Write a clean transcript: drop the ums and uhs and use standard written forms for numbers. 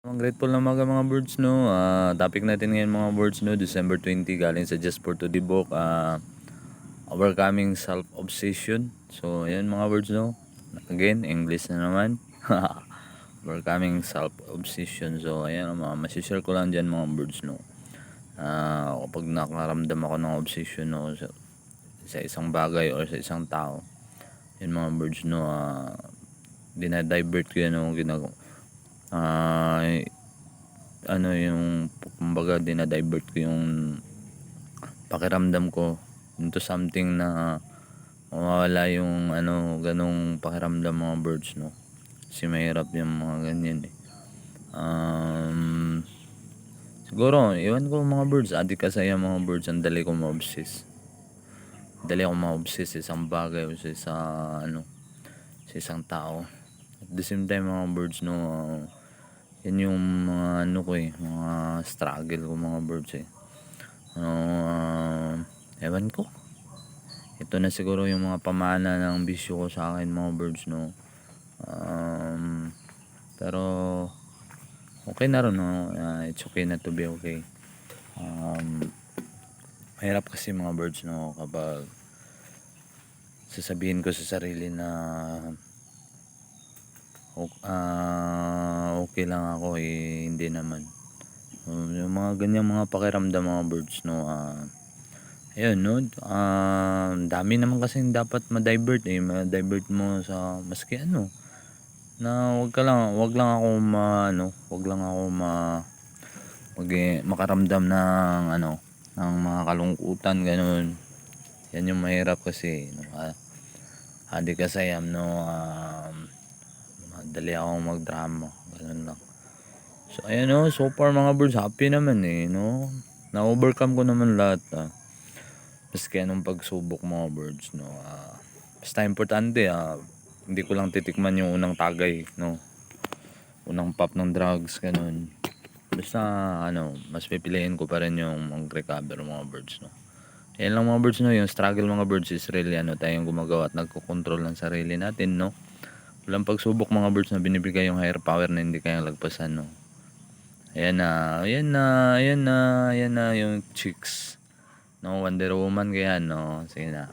Grateful na mga birds, no. Topic natin ngayon mga birds, no. December 20 galing sa Just for Today book. Overcoming self-obsession. So, ayan mga birds, no. Again, English na naman. Overcoming self-obsession. So, ayan, masishare ko lang dyan mga birds, no. Kapag nakaramdam ako ng obsession, no, sa isang bagay or sa isang tao, yan mga birds, no. Dinadivert ko yan, no. Ah, yung kumbaga dinadivert ko yung pakiramdam ko into something na mawawala yung ganong pakiramdam mga birds, no. Kasi mahirap yung mga ganyan eh. Siguro iwan ko mga birds, adik kasi yung mga birds, ang dali ko ma-obsess. Dali ako ma-obsess sa isang bagay o sa isang tao. At the same time mga birds, no, yan yung mga ko mga struggle ko mga birds eh. Ewan ko. Ito na siguro yung mga pamana ng bisyo ko sa akin mga birds, no. Pero okay na rin, no. It's okay na to be okay. Mahirap kasi mga birds, no, kapag sasabihin ko sa sarili na okay lang ako eh, hindi naman. Yung mga ganyang mga pakiramdam mga birds, no. Ayun, no. Dami naman kasi dapat ma-divert eh. Ma-divert mo sa maski na wag lang ako makaramdam ng ng mga kalungkutan ganun. Yan yung mahirap kasi, no. Hadi kasi madali akong magdrama, ganun lang. So ayan, no, so far mga birds, happy naman eh, no. Na-overcome ko naman lahat. Maski anong pagsubok mga birds, no. Basta importante, hindi ko lang titikman yung unang tagay, no. Unang pop ng drugs, ganun. Basta mas pipiliin ko pa rin yung mag-recover mga birds, no. Yan lang mga birds, no. Yung struggle mga birds is really tayong gumagawa at nagko-control ng sarili natin, no. Walang pagsubok mga birds na binibigay yung higher power na hindi kayang lagpasan, no. Ayan na yung chicks, no. Wonder Woman kaya, no. Sige na.